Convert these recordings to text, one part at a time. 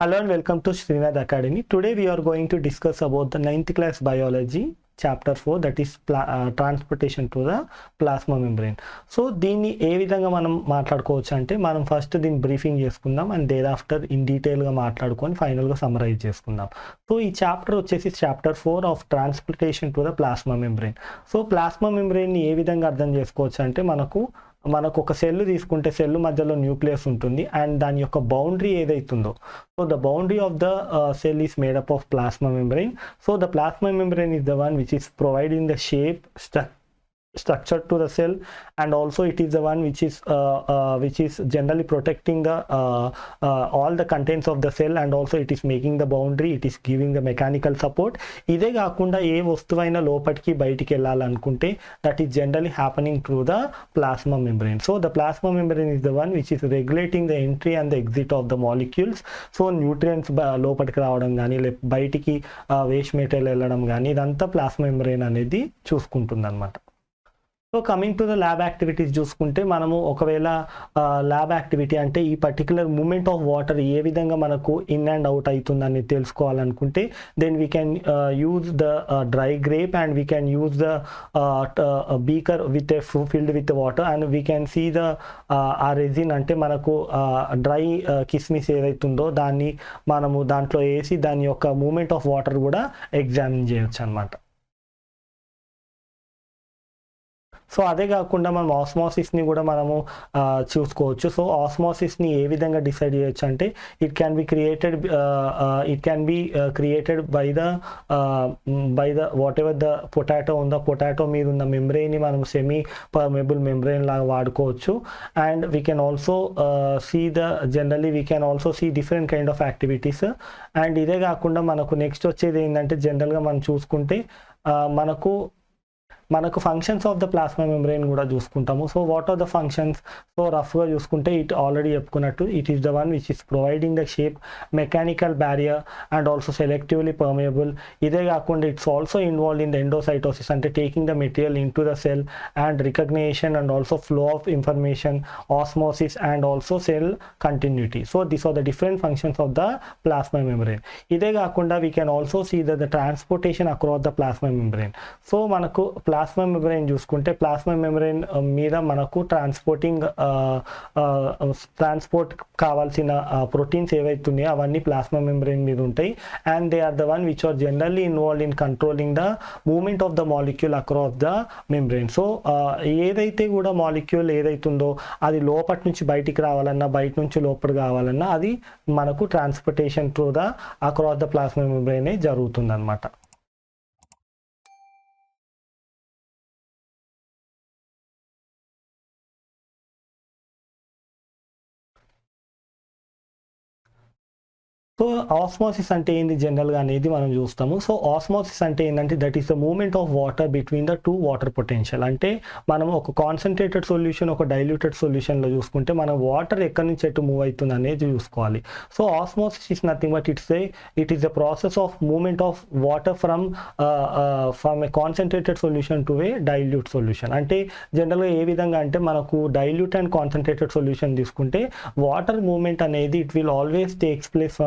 Hello and welcome to Srinath Academy. Today we are going to discuss about the 9th class biology chapter 4, that is transportation to the plasma membrane. So దీన్ని ఏ విధంగా మనం మాట్లాడుకోవచ్చు అంటే మనం first దీన్ని briefing చేసుకుందాం and there after in డీటెయిల్గా మాట్లాడుకొని ఫైనల్గా సమ్మరైజ్ చేసుకుందాం. సో ఈ చాప్టర్ వచ్చేసి chapter 4 of transportation to the plasma membrane. So plasma మెంబ్రెయిన్ని ఏ విధంగా అర్థం చేసుకోవచ్చు అంటే మనకు ఒక సెల్ తీసుకుంటే సెల్ మధ్యలో న్యూక్లియస్ ఉంటుంది అండ్ దాని యొక్క బౌండరీ ఏదైతుందో, so the boundary of the cell is made up of plasma membrane. So the plasma membrane is the one which is providing the shape, structure to the cell, and also it is the one which is generally protecting the all the contents of the cell, and also it is making the boundary, it is giving the mechanical support. ఇదే కాకుండా ఏ వస్తువైనా లోపటికి బయటికి వెళ్ళాలనుకుంటే that is generally happening through the plasma membrane. So the plasma membrane is the one which is regulating the entry and the exit of the molecules. So nutrients లోపటికి రావడం కానీ బయటికి వేస్ట్ మెటీరియల్ వెళ్ళడం కానీ ఇదంతా ప్లాస్మా మెంబ్రెయిన్ అనేది చూసుకుంటుంది అనమాట. So coming to the lab activities చూసుకుంటే మనము ఒకవేళ ల్యాబ్ యాక్టివిటీ అంటే ఈ పర్టికులర్ మూమెంట్ ఆఫ్ వాటర్ ఏ విధంగా మనకు ఇన్ అండ్ అవుట్ అవుతుందని తెలుసుకోవాలనుకుంటే then we can use the dry grape and we can use the beaker with filled with water and we can see the uh raisin అంటే మనకు dry కిస్మిస్ ఏదైతుందో దాన్ని మనము దాంట్లో వేసి దాని యొక్క మూమెంట్ ఆఫ్ వాటర్ కూడా ఎగ్జామిన్ చేయొచ్చు అనమాట. సో అదే కాకుండా మనం ఆస్మోసిస్ని కూడా మనము చూసుకోవచ్చు. సో ఆస్మోసిస్ని ఏ విధంగా డిసైడ్ చేయొచ్చు అంటే it can be created by the whatever the potato ఉందో పొటాటో మీద ఉన్న మెంబ్రెయిన్ని మనం సెమీ పర్మేబుల్ మెంబ్రెయిన్ లాగా వాడుకోవచ్చు. And we can also we can also see different kind of activities. And ఇదే కాకుండా మనకు నెక్స్ట్ వచ్చేది ఏంటంటే జనరల్గా మనం చూసుకుంటే మనకు functions of the plasma membrane కూడా చూసుకుంటాము. So what are the functions? So రఫ్గా చూసుకుంటే ఇట్ ఆల్రెడీ చెప్పుకున్నట్టు it is the one which is providing the shape, mechanical barrier and also selectively permeable. ఇదే కాకుండా it's also involve in the endocytosis అంటే taking the material in to the cell and recognition and also flow of information, osmosis and also cell continuity. So these are the different functions of the plasma membrane. ఇదే కాకుండా we can also see the transportation across the plasma membrane. So మనకు plasma membrane చూసుకుంటే plasma membrane మీద మనకు transport కావాల్సిన proteins ఏవైతున్నాయో అవన్నీ plasma membrane మీద ఉంటాయి. And they are the one which are generally involved in controlling the movement of the molecule across the membrane. So ఏదైతే కూడా మాలిక్యూల్ ఏదైతుందో అది లోపటి నుంచి బయటికి రావాలన్నా బయట నుంచి లోపలికి కావాలన్నా అది మనకు transportation through the across the plasma membrane జరుగుతుంది అనమాట. సో ఆస్మోసిస్ అంటే ఏంది జనరల్గా అనేది మనం చూస్తాము. సో ఆస్మోసిస్ అంటే ఏంటంటే that is the movement of water between the two water potential. అంటే మనం ఒక కాన్సన్ట్రేటెడ్ సొల్యూషన్ ఒక డైల్యూటెడ్ సొల్యూషన్లో చూసుకుంటే మనం వాటర్ ఎక్కడి నుంచి ఎటు మూవ్ అవుతుంది అనేది చూసుకోవాలి. So osmosis is nothing but it is the process of movement of water from a concentrated solution to a dilute solution. అంటే జనరల్గా ఏ విధంగా అంటే మనకు డైల్యూట్ అండ్ కాన్సన్ట్రేటెడ్ సొల్యూషన్ తీసుకుంటే వాటర్ మూమెంట్ అనేది it will always takes place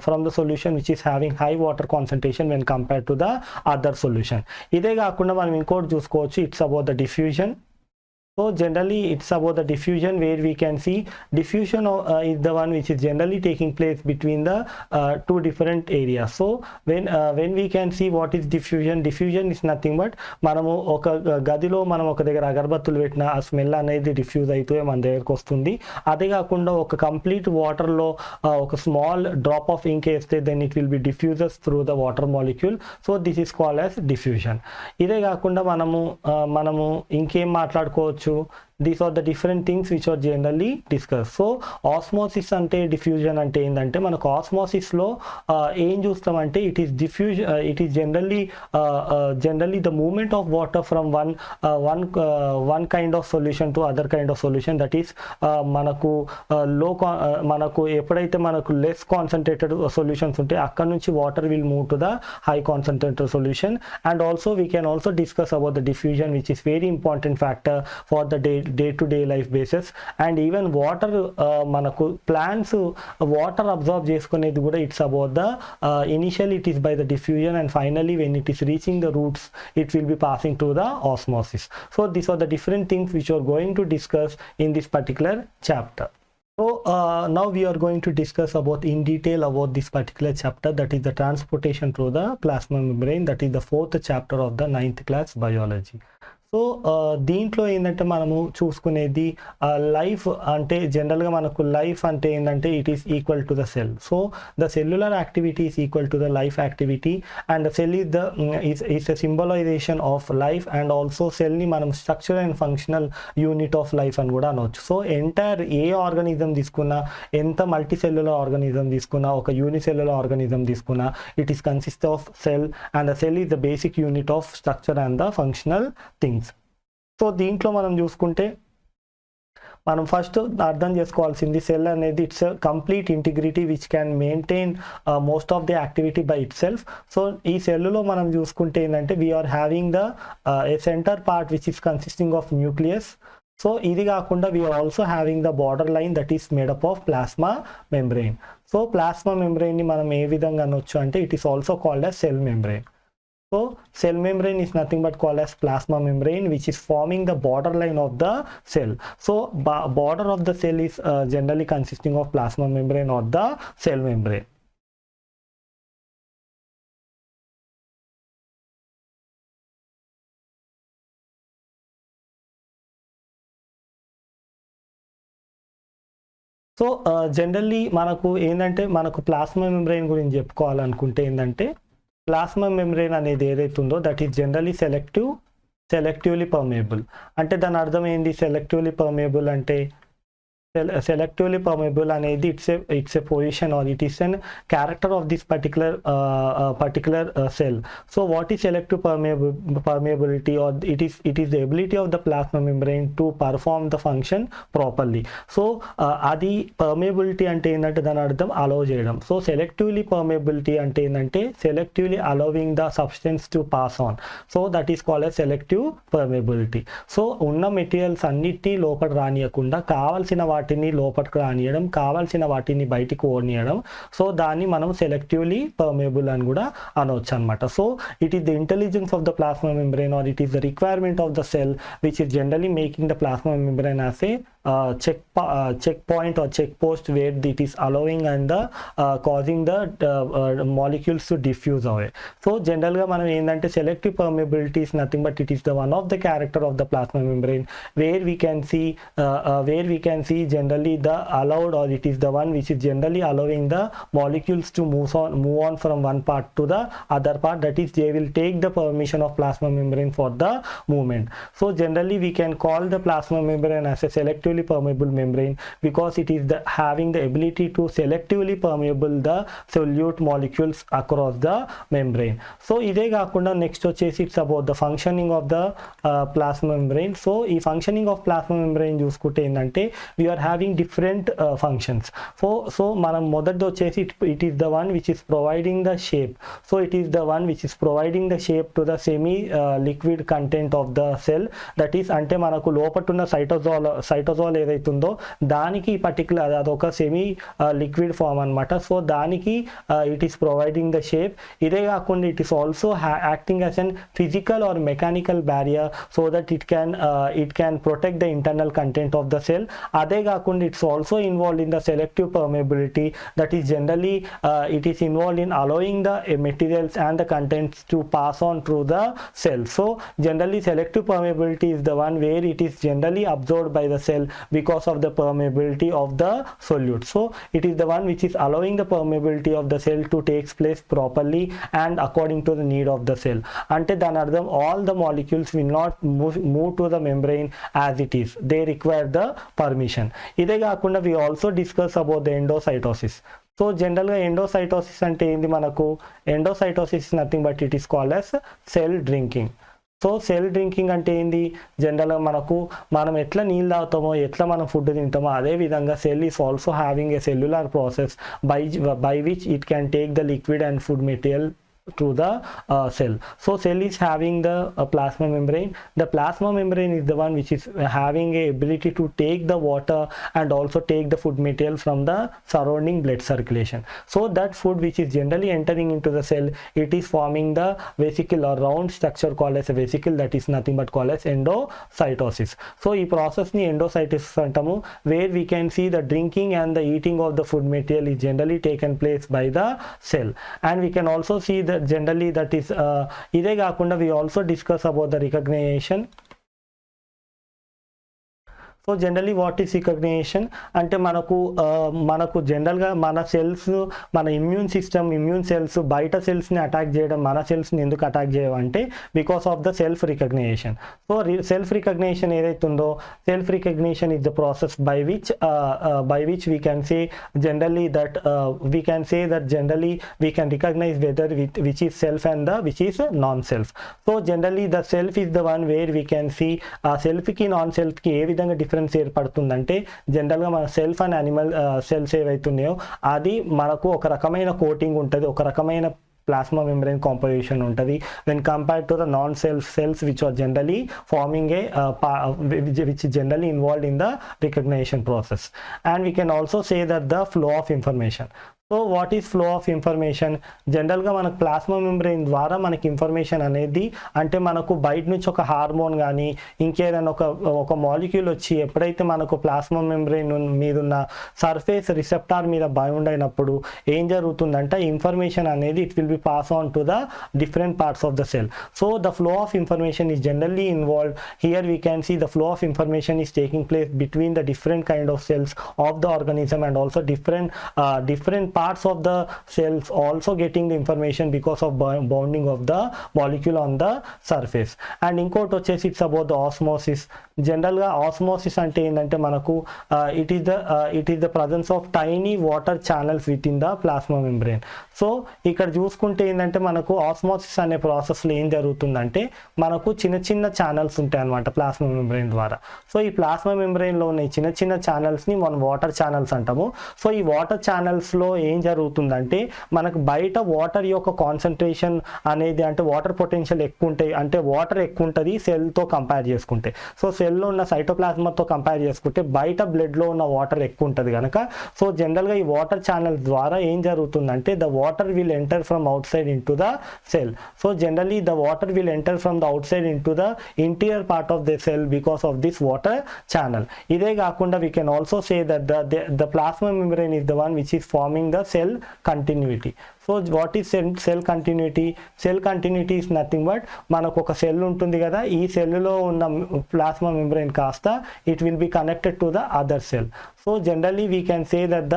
from the solution which is having high water concentration when compared to the other solution. ఇదే కాకుండా మనం ఇంకోటి చూసుకోవచ్చు, it's about the diffusion. So generally it's about the diffusion where we can see diffusion is the one which is generally taking place between the two different areas. So when we can see what is diffusion is nothing but మనము ఒక గదిలో మనం ఒక దగ్గర అగరబత్తులు పెట్టిన ఆ smell అనేది డిఫ్యూజ్ అయితే మన దగ్గరకు వస్తుంది. అదే కాకుండా ఒక కంప్లీట్ వాటర్లో ఒక స్మాల్ డ్రాప్ ఆఫ్ ఇంక్ వేస్తే then it will be diffuses through the water molecule. So this is called as diffusion. ఇదే కాకుండా మనము ఇంకేం మాట్లాడుకోవచ్చు? These are the different things which are generally discussed. So osmosis ante diffusion ante endante manaku osmosis lo em chustamante it is generally the movement of water from one kind of solution to other kind of solution. That is manaku eppudaithe manaku less concentrated solutions unte akkad nunchi water will move to the high concentrated solution. And also we can also discuss about the diffusion, which is very important factor for the to day life basis. And even water మనకు plants water observe చేసుకునేది కూడా it's about the initial it is by the diffusion and finally when it is reaching the roots it will be passing to the osmosis. So these are the different things which we are going to discuss in this particular chapter. So now we are going to discuss about in detail about this particular chapter, that is the transportation through the plasma membrane. That is the 4th chapter of the 9th class biology. So దీంట్లో ఏంటంటే మనము చూసుకునేది life అంటే జనరల్గా మనకు life అంటే ఏంటంటే it is equal to the cell. So the cellular activity is equal to the life activity and the cell is the is a symbolization of life and also సెల్ని మనం structure and functional unit of life అని కూడా అనవచ్చు. So entire ఏ organism తీసుకున్నా, ఎంత multi cellular organism తీసుకున్నా, ఒక unicellular organism తీసుకున్నా, it is consist of cell and the cell is the basic unit of structure and the functional things. So దీంట్లో మనం చూసుకుంటే మనం ఫస్ట్ అర్థం చేసుకోవాల్సింది సెల్ అనేది it's complete integrity which can maintain most of the activity by itself. So ఈ సెల్లులో మనం చూసుకుంటే ఏంటంటే we are having the a center part which is consisting of nucleus. So ఇది కాకుండా we are also having the border line that is made up of plasma membrane. So plasma మెంబ్రెయిన్ని మనం ఏ విధంగా అనొచ్చు అంటే it is also called as cell membrane. So cell membrane is nothing but called as plasma membrane, which is forming the borderline of the cell. So border of the cell is generally consisting of plasma membrane or the cell membrane. So generally మనకు ఏంటంటే మనకు plasma membrane గురించి చెప్పుకోవాలనుకుంటే ఏంటంటే plasma membrane అనేది ఏదైతే ఉందో that is generally selectively permeable. అంటే దాని అర్థం ఏంది? సెలెక్టివ్లీ పర్మియబుల్ అంటే selectively permeable అనేది it's a position or it is an character of this particular cell. So what is selective permeability? Or it is the ability of the plasma membrane to perform the function properly. So అది permeability అంటే ఏంటంటే దాని అర్థం allow చేయడం. So selectively permeability అంటే ఏంటంటే selectively allowing the substance to pass on. So that is called as selective permeability. So ఉన్న materials అన్నిటినీ లోపల రానియకుండా కావాల్సిన వాటిని లోపలికి రానియడం, కావాల్సిన వాటిని బయటికి ఓడియడం. సో దాన్ని మనం సెలెక్టివ్లీ పర్మేబుల్ అని కూడా అనవచ్చు అనమాట. So it is the intelligence of the plasma membrane or it is the requirement of the cell which is generally making the plasma membrane as a check point or check post where it is allowing and the causing the molecules to diffuse away. So general ga manam endante selective permeability is nothing but it is the one of the character of the plasma membrane where we can see generally the allowed or it is the one which is generally allowing the molecules to move on from one part to the other part, that is they will take the permission of plasma membrane for the movement. So generally we can call the plasma membrane as a selectively permeable membrane because it is having the ability to selectively permeable the solute molecules across the membrane. So ide kaakunda next vachesi it's about the functioning of the plasma membrane. So ee functioning of plasma membrane చూసుకుంటే ఏంటంటే we are having different functions. So మనం మొదటి వచ్చేసి it is the one which is providing the shape. So it is the one which is providing the shape to the semi liquid content of the cell, that is అంటే మనకు లోపటున్న సైటోజోల్ ఏదైతుందో దానికి particular అదొక semi liquid form అనమాట. So దానికి it is providing the shape. ఇదే కాకుండా it is also acting as an physical or mechanical barrier so that it can protect the internal content of the cell. అదే కాకుండా it's also involved in the selective permeability, that is generally it is involved in allowing the materials and the contents to pass on through the cell. So generally selective permeability is the one where it is generally absorbed by the cell because of the permeability of the solute. So it is the one which is allowing the permeability of the cell to take place properly and according to the need of the cell. Ante dan ardham all the molecules will not move to the membrane as it is, they require the permission. Ide kaakunda we also discuss about the endocytosis. So జనరల్గా endocytosis అంటే ఏంది? మనకు endocytosis nothing but it is called as cell drinking. So cell drinking అంటే ఏంది? జనరల్గా మనం ఎట్లా నీళ్ళు తాగుతామో, ఎట్లా మనం ఫుడ్ తింటామో అదే విధంగా cell is also having a cellular process by which it can take the liquid and food material to the cell. So cell is having the plasma membrane. The plasma membrane is the one which is having a ability to take the water and also take the food material from the surrounding blood circulation. So that food which is generally entering into the cell, it is forming the vesicle or round structure called as a vesicle, that is nothing but called as endocytosis. So ఈ process ని endocytosis అంటాము, where we can see the drinking and the eating of the food material is generally taken place by the cell. And we can also see that generally that is ఇదే కాకుండా we also discuss about the recognition. So generally what is recognition అంటే మనకు జనరల్గా మన cells, మన immune cells బయట సెల్స్ని attack చేయడం, మన సెల్స్ని ఎందుకు అటాక్ చేయమంటే because of the self recognition. So self recognition ఏదైతుందో, self recognition is the process by which we can say generally that generally we can recognize whether which is self and which is non-self. So generally the self is the one where we can see self ki non-self ki ఏ విధంగా difference ఏర్పడుతుందంటే, జనరల్గా మన self and animal cells ఏవైతున్నాయో అది మనకు ఒక రకమైన coating ఉంటుంది, ఒక రకమైన plasma membrane composition ఉంటుంది when compared to the non-self cells which are generally forming which is generally involved in the recognition process. And we can also say that the flow of information. So what is flow of information? జనరల్గా మనకు plasma membrane ద్వారా మనకి information అనేది, అంటే మనకు బయట నుంచి ఒక హార్మోన్ కానీ ఇంకేదైనా ఒక మాలిక్యూల్ వచ్చి ఎప్పుడైతే మనకు ప్లాస్మా మెంబ్రెయిన్ మీద ఉన్న సర్ఫేస్ రిసెప్టార్ మీద బౌండ్ అయినప్పుడు ఏం జరుగుతుందంటే ఇన్ఫర్మేషన్ అనేది it will be pass on to the different parts of the cell. So the flow of information is generally involved here. We can see the flow of information is taking place between the different kind of cells of the organism and also different parts of the cells also getting the information because of bonding of the molecule on the surface. And ఇంకోటి వచ్చేసి it's about the osmosis. జనరల్గా osmosis అంటే ఏంటంటే మనకు it is the presence of tiny water channels with in the plasma membrane. So ఇక్కడ చూసుకుంటే ఏంటంటే మనకు ఆస్మోసిస్ అనే ప్రాసెస్లో ఏం జరుగుతుందంటే మనకు చిన్న చిన్న ఛానల్స్ ఉంటాయి అన్నమాట ప్లాస్మా మెంబ్రెయిన్ ద్వారా. సో ఈ ప్లాస్మా మెంబ్రెయిన్లో ఉన్న చిన్న చిన్న ఛానల్స్ని మనం వాటర్ ఛానల్స్ అంటాము. సో ఈ వాటర్ ఛానల్స్లో ఏం జరుగుతుందంటే మనకు బయట వాటర్ యొక్క కాన్సన్ట్రేషన్ అనేది, అంటే వాటర్ పొటెన్షియల్ ఎక్కువ ఉంటాయి, అంటే వాటర్ ఎక్కువ ఉంటుంది సెల్తో కంపేర్ చేసుకుంటే. సో సెల్లో ఉన్న సైటోప్లాస్మాతో కంపేర్ చేసుకుంటే బయట బ్లడ్లో ఉన్న వాటర్ ఎక్కువ ఉంటుంది కనుక, సో జనరల్గా ఈ వాటర్ ఛానల్స్ ద్వారా ఏం జరుగుతుందంటే the water will enter from out side in to the cell. So generally the water will enter from the out side in to the interior part of the cell because of this water channel. ఇదే కాకుండా we can also say that the plasma membrane is the one which is farming the cell continuity. So what is cell continuity? Cell continuity is nothing but మనకు ఒక cell ఉంటుంది కదా, ఈ సెల్లో ఉన్న plasma membrane కాస్త it will be connected to the other cell. So generally we can say that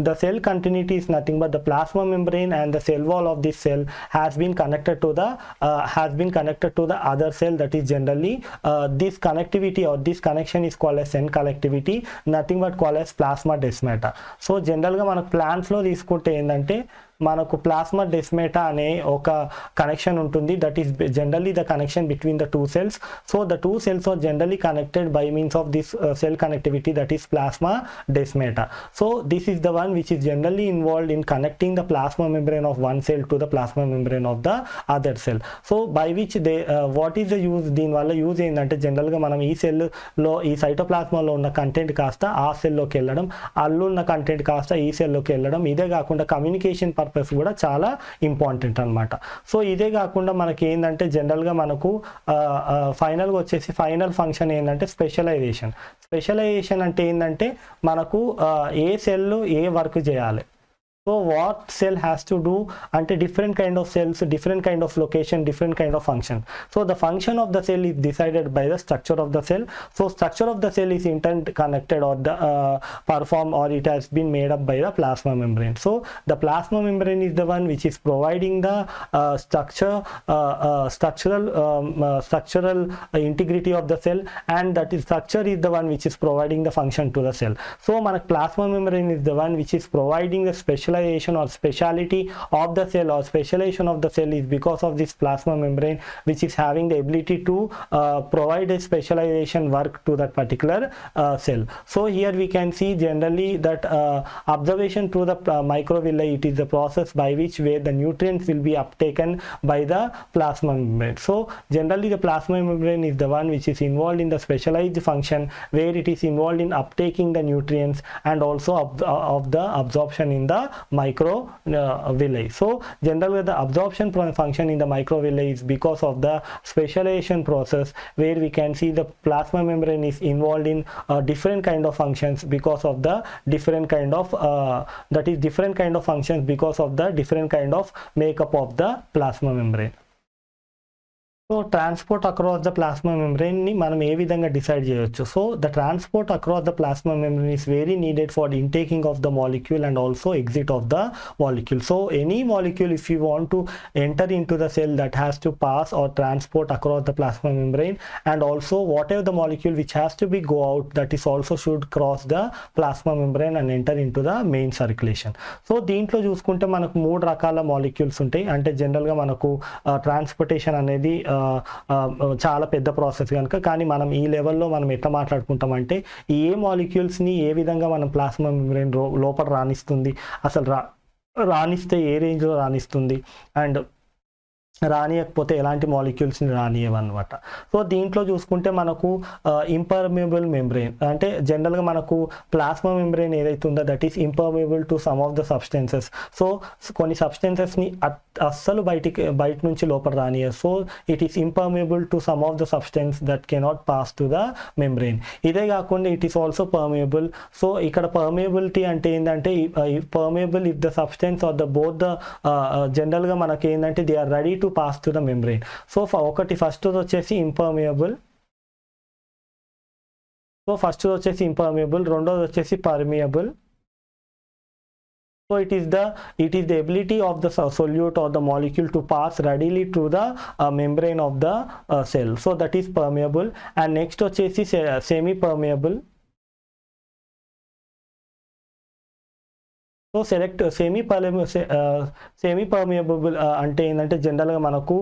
the cell continuity is nothing but the plasma membrane and the cell wall of this cell has been connected to the other cell. That is generally this connectivity or this connection is called as cell connectivity, nothing but called as plasma-desmata. So general గా మనకు plants లో తీసుకుంటే ఏంటంటే మనకు plasma డెస్మేటా అనే ఒక connection ఉంటుంది. That is generally the connection between the two cells. So the two cells are generally connected by means of this cell connectivity, that is plasma desmata. So this is the one which is generally involved in connecting the plasma membrane of one cell to the plasma membrane of the other cell. So by which they what is the use? దీని వల్ల use ఏంటంటే జనరల్గా మనం ఈ సెల్లో ఈ సైటోప్లాస్మాలో ఉన్న content కాస్త ఆ సెల్లోకి వెళ్ళడం, అల్లున్న కంటెంట్ కాస్త ఈ సెల్లోకి వెళ్ళడం. ఇదే కాకుండా కమ్యూనికేషన్ పర్పస్ కూడా చాలా ఇంపార్టెంట్ అనమాట. సో ఇదే కాకుండా మనకి ఏంటంటే జనరల్గా మనకు ఫైనల్గా వచ్చేసి ఫైనల్ ఫంక్షన్ ఏంటంటే స్పెషలైజేషన్ అంటే ఏంటంటే మనకు ఏ సెల్ ఏ వర్క్ చేయాలి. So what cell has to do ante different kind of cells, different kind of location, different kind of function. So the function of the cell is decided by the structure of the cell. So structure of the cell is interconnected or the perform or it has been made up by the plasma membrane. So the plasma membrane is the one which is providing the structural integrity of the cell, and that is structure is the one which is providing the function to the cell. So manak plasma membrane is the one which is providing the specialized specialization or speciality of the cell or specialization of the cell is because of this plasma membrane, which is having the ability to provide a specialization work to that particular cell. So here we can see generally that observation through the microvilli, it is the process by which where the nutrients will be uptaken by the plasma membrane. So generally the plasma membrane is the one which is involved in the specialized function where it is involved in uptaking the nutrients and also of the absorption in the microvilli. So generally the absorption function in the microvilli is because of the specialization process where we can see the plasma membrane is involved in different kind of functions because of the different kind of different kind of functions because of the different kind of makeup of the plasma membrane. So transport across the plasma మెంబ్రెయిన్ని మనం ఏ విధంగా decide చేయొచ్చు? So the transport across the plasma membrane is very needed for the intaking of the molecule and also exit of the molecule. So any molecule if you want to enter in to the cell that has to pass or transport across the plasma membrane and also whatever the molecule which has to be go out that is also should cross the plasma membrane and enter in to the main circulation. So దీంట్లో చూసుకుంటే మనకు 3 రకాల molecules ఉంటాయి. అంటే జనరల్గా మనకు transportation అనేది చాలా పెద్ద ప్రాసెస్ కనుక, కానీ మనం ఈ లెవెల్లో మనం ఎట్లా మాట్లాడుకుంటామంటే ఏ మాలిక్యూల్స్ని ఏ విధంగా మనం ప్లాస్మా మెంబ్రెయిన్ లోపల రాణిస్తుంది, అసలు రాణిస్తే ఏ రేంజ్లో రాణిస్తుంది అండ్ రానియకపోతే ఎలాంటి మాలిక్యూల్స్ని రానియవన్నమాట. సో దీంట్లో చూసుకుంటే మనకు ఇంపర్మియబుల్ మెంబ్రెయిన్ అంటే జనరల్గా మనకు ప్లాస్మా మెంబ్రెయిన్ ఏదైతే ఉందో that is impermeable to some of the substances. So కొన్ని సబ్స్టెన్సెస్ని అస్సలు బయట నుంచి లోపల రానియరు. So it is impermeable to some of the substance that cannot pass to the membrane. ఇదే కాకుండా it is also permeable. So ఇక్కడ పర్మియబిలిటీ అంటే ఏంటంటే permeable if the substance or the both the జనరల్గా మనకి ఏంటంటే they are ready to pass to the membrane. So first వచ్చేసి impermeable. So first వచ్చేసి ఇంపర్మియబుల్, రెండోది వచ్చేసి permeable. So it is the ability of the solute or the molecule to pass readily through the membrane of the cell. So that is permeable. And next వచ్చేసి semi permeable. So semi permeable అంటే ఏంటంటే జనరల్గా మనకు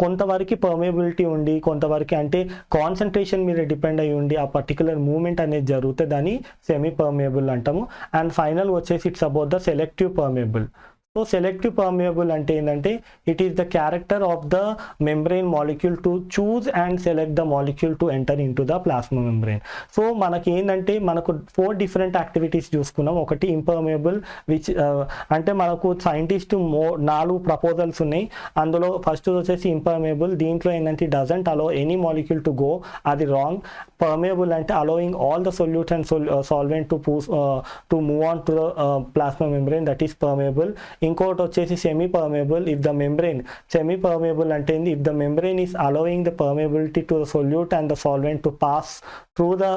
కొంతవరకు permeability ఉండి కొంతవరకు అంటే concentration మీద డిపెండ్ అయ్యి ఉండి ఆ పర్టికులర్ మూమెంట్ అనేది జరిగితే దాన్ని సెమీ పర్మియబుల్ అంటాము. అండ్ ఫైనల్ వచ్చేసి it's about the selective permeable. So selective permeable అంటే ఏంటంటే it is the character of the membrane molecule to choose and select the molecule to enter in to the plasma membrane. So మనకి ఏంటంటే మనకు 4 different activities చూసుకున్నాం. ఒకటి impermeable which అంటే మనకు scientist 4 proposals ఉన్నాయి. అందులో ఫస్ట్ వచ్చేసి ఇంపర్మియబుల్. దీంట్లో ఏంటంటే doesn't allow any molecule to go, అది రాంగ్. పర్మియబుల్ అంటే allowing all the solute and solvent to move on to the plasma membrane, that is permeable. ఇంకోటి వచ్చేసి semi permeable. If the membrane semi permeable అంటే if the membrane is allowing the permeability to the solute and the solvent to pass through the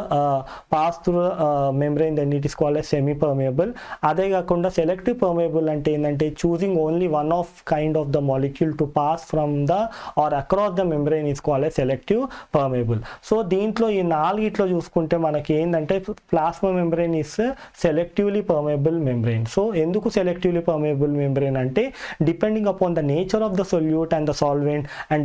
membrane, then it is called as semi permeable. అదే కాకుండా selective permeable అంటే ఏంటంటే choosing only one of kind of the molecule to pass from the or across the membrane is called as selective permeable. So దీంట్లో ఈ 4 చూసుకుంటే మనకి ఏంటంటే plasma membrane is selectively permeable membrane. So ఎందుకు selectively permeable membrane అంటే depending upon the nature of the solute and the solvent and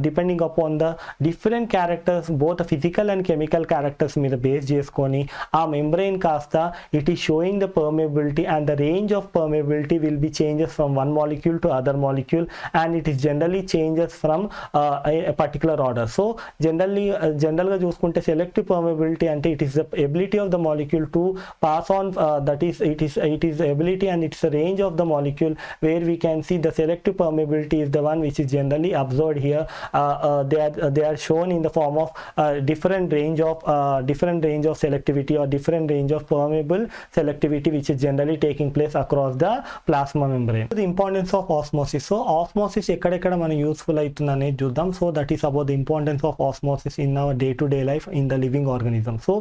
depending upon the different characters both physical and chemical characters మీద base చేసుకొని ఆ membrane కాస్త it is showing the permeability and the range of permeability will be changes from one molecule to other molecule and it is generally changes from particular order. So జనరల్గా చూసుకుంటే selective permeability అంటే it is the ability of the molecule to pass on, that is it is the ability and it's the range of the molecule where we can see the selective permeability is the one which is generally observed here. They are shown in the form of different range of selectivity or different range of permeable selectivity which is generally taking place across the plasma membrane. The importance of osmosis. So osmosis ఎక్కడెక్కడ మన useful అవుతుంది అనేది చూద్దాం. So that is about the importance of osmosis in our day to day life in the living organism. So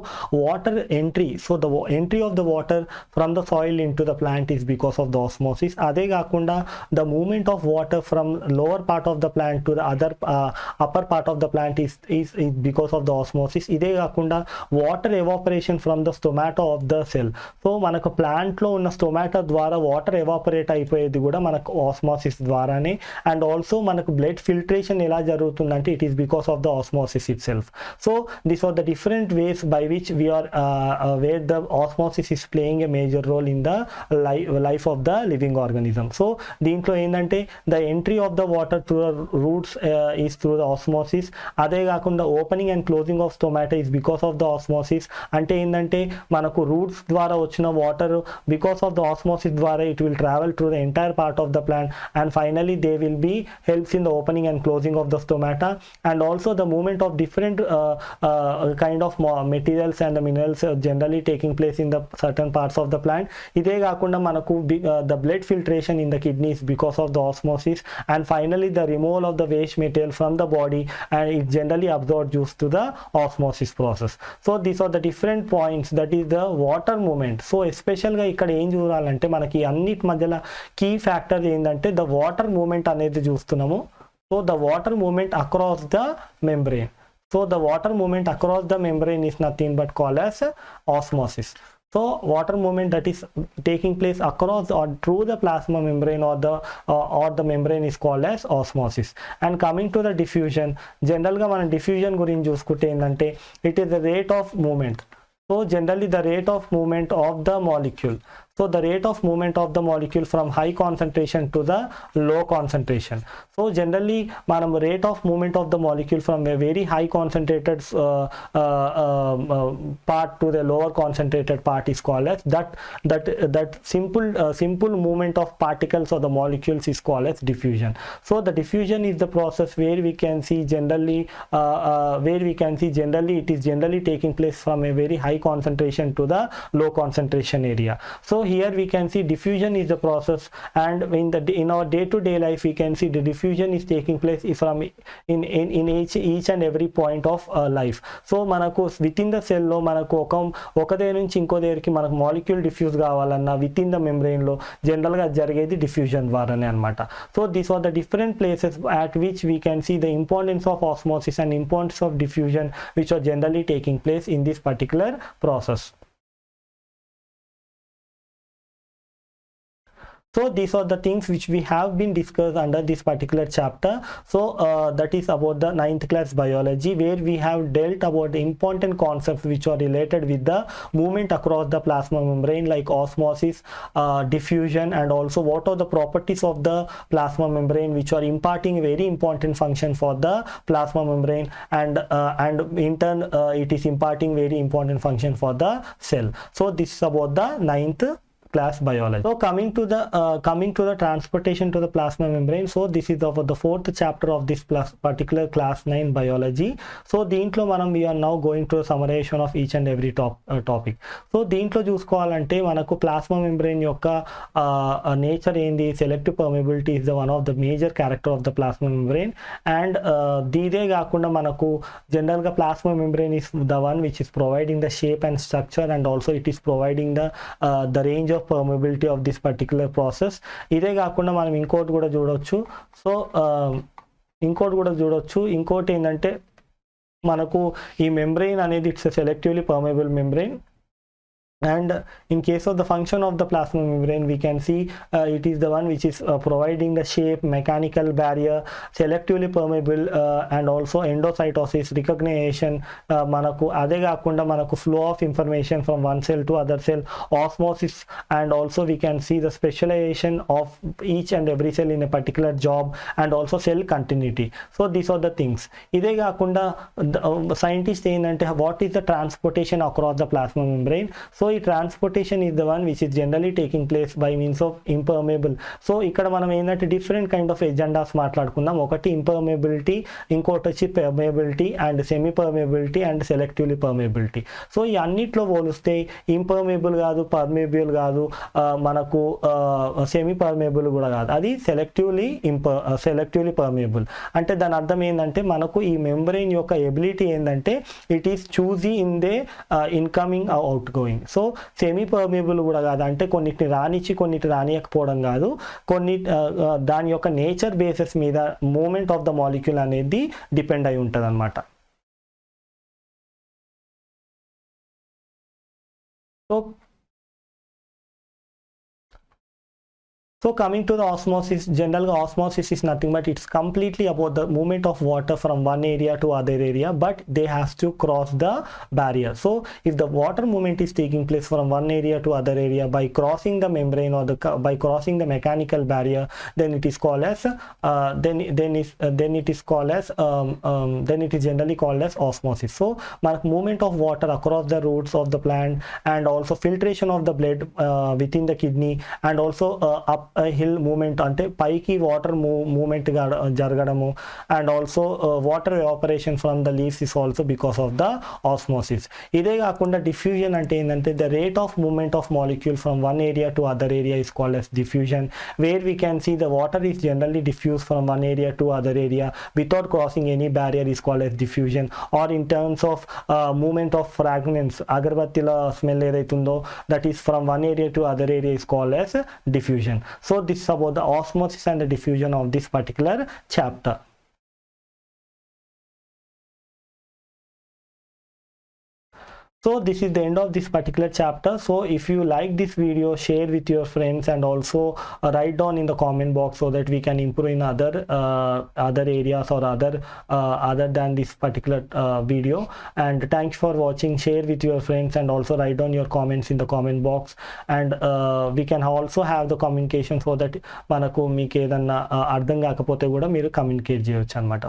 water entry, so the entry of the water from the soil into the plant is because of the osmosis. అదే కాకుండా the movement of water from lower part of the plant to the other upper part of the plant is because of the osmosis. ఇదే కాకుండా water evaporation from the stomata of the cell. So మనకు ప్లాంట్లో ఉన్న స్టొమాటో ద్వారా water evaporate అయిపోయేది కూడా మనకు osmosis ద్వారానే. అండ్ ఆల్సో మనకు బ్లడ్ ఫిల్ట్రేషన్ ఎలా జరుగుతుందంటే it is because of the osmosis itself. So these are the different ways by which we are where the osmosis is playing a major role in the life of the living organism. So దీంట్లో ఏంటంటే the entry of the water through the roots is through the osmosis. అదే కాకుండా opening and closing of స్టొమాటో is because of the osmosis. అంటే ఏంటంటే మనకు roots ద్వారా వచ్చిన water because of the osmosis ద్వారా it will travel through the entire part of the plant and finally they will be helps in the opening and closing of the stomata. And also the movement of different kind of materials and the minerals generally taking place in the certain parts of the plant. ఇదే కాకుండా మనకు the blood filtration in the kidneys because of the osmosis, and finally the removal of the waste material from the body and it generally absorbed due to the osmosis process. So these are the different points, that is the water movement. So especially గా ఇక్కడ ఏం చూడాలంటే మనకి అన్నిటి మధ్యలో key factor ఏంటంటే the water movement అనేది చూస్తున్నాము. So the water movement across the membrane. So the water movement across the membrane is nothing but called as osmosis. So water movement that is taking place across or through the plasma membrane or the membrane is called as osmosis. And coming to the diffusion, general గా మనం diffusion గురించి చూసుకుంటే ఏంటంటే it is the rate of movement. So generally the rate of movement of the molecule. So the rate of movement of the molecule from high concentration to the low concentration. So generally manam rate of movement of the molecule from a very high concentrated part to the lower concentrated part is called as that simple movement of particles or the molecules is called as diffusion. So the diffusion is the process where we can see generally it is generally taking place from a very high concentration to the low concentration area. So here we can see diffusion is the process, and in our day-to-day life we can see the diffusion is taking place from in each and every point of life. So మనకు within the cell లో మనకు ఒక దగ్గర నుంచి ఇంకో దగ్గరికి మనకు molecule diffuse కావాలన్నా within the membrane లో జనరల్ గా జరిగేది డిఫ్యూజన్ ద్వారానే అన్నమాట. So these are the different places at which we can see the importance of osmosis and importance of diffusion which are generally taking place in this particular process. So these are the things which we have been discussed under this particular chapter. So that is about the 9th class biology, where we have dealt about the important concepts which are related with the movement across the plasma membrane, like osmosis, diffusion, and also what are the properties of the plasma membrane which are imparting very important function for the plasma membrane, and in turn it is imparting very important function for the cell. So this is about the 9th class biology. So coming to the transportation to the plasma membrane, so this is about the 4th chapter of this particular class 9 biology. So దీంట్లో మనం we are now going to a summarization of each and every topic. So దీంట్లో చూసుకోవాలంటే మనకు plasma membrane యొక్క nature ఏంది, selective permeability is the one of the major character of the plasma membrane, and ఇదే కాకుండా మనకు జనరల్ గా plasma membrane is the one which is providing the shape and structure, and also it is providing the range of permeability of this particular process. ఇదే కాకుండా మనం ఇంకోటి కూడా చూడొచ్చు. సో ఇంకోటి ఏంటంటే మనకు ఈ మెంబ్రెయిన్ అనేది it's selectively పర్మిబుల్ membrane. And in case of the function of the plasma membrane, we can see it is the one which is providing the shape, mechanical barrier, selectively permeable, and also endocytosis, recognition, manaku ade gaakunda manaku flow of information from one cell to other cell, osmosis, and also we can see the specialization of each and every cell in a particular job, and also cell continuity. So these are the things. Ide gaakunda scientists ఏంటంటే what is the transportation across the plasma membrane. So ఈ transportation is the one which is generally taking place by means of impermeable. So ఇక్కడ మనం ఏంటంటే different kind of agendas మాట్లాడుకుందాం. ఒకటి impermeability, ఇంకోటి వచ్చి permeability, and semi permeability, and selectively permeability. So ఈ అన్నిట్లో పోలిస్తే ఇంపర్మేబుల్ కాదు, పర్మేబుల్ కాదు, మనకు సెమీ పర్మేబుల్ కూడా కాదు, అది సెలెక్టివ్లీ పర్మేబుల్. అంటే దాని అర్థం ఏంటంటే మనకు ఈ మెంబ్రెయిన్ యొక్క ఎబిలిటీ ఏంటంటే it is choosy in they incoming out going. So semi permeable కూడా కాదు, అంటే కొన్నిటిని రానిచ్చి కొన్నిటి రానియకపోవడం కాదు, దాని యొక్క నేచర్ బేసిస్ మీద మూమెంట్ ఆఫ్ ద మాలిక్యూల్ అనేది డిపెండ్ అయి ఉంటుంది అనమాట. So coming to the osmosis, general osmosis is nothing but it's completely about the movement of water from one area to other area, but they have to cross the barrier. So if the water movement is taking place from one area to other area by crossing the membrane or by crossing the mechanical barrier, then it is called as then it is generally called as osmosis. So movement of water across the roots of the plant, and also filtration of the blood within the kidney, and also up hill movement, అంటే పైకి water movement జరగడము, and also water evaporation from the leaves is also because of the osmosis. ఇదే కాకుండా diffusion అంటే ఏంటంటే the rate of movement of molecule from one area to other area is called as diffusion, where we can see the water is generally diffused from one area to other area without crossing any barrier is called as diffusion. Or in terms of movement of fragrance, అగరబత్తిల smell ఏదైతుందో that is from one area to other area is called as diffusion. So this is about the osmosis and the diffusion of this particular chapter. So this is the end of this particular chapter. So if you like this video, share with your friends, and also write down in the comment box so that we can improve in other areas or other than this particular video. And thanks for watching. Share with your friends, and also write down your comments in the comment box, and we can also have the communication so that మనకు మీకు ఏదన్నా అర్థం కాకపోతే కూడా మీరు communicate చేయొచ్చు అన్నమాట.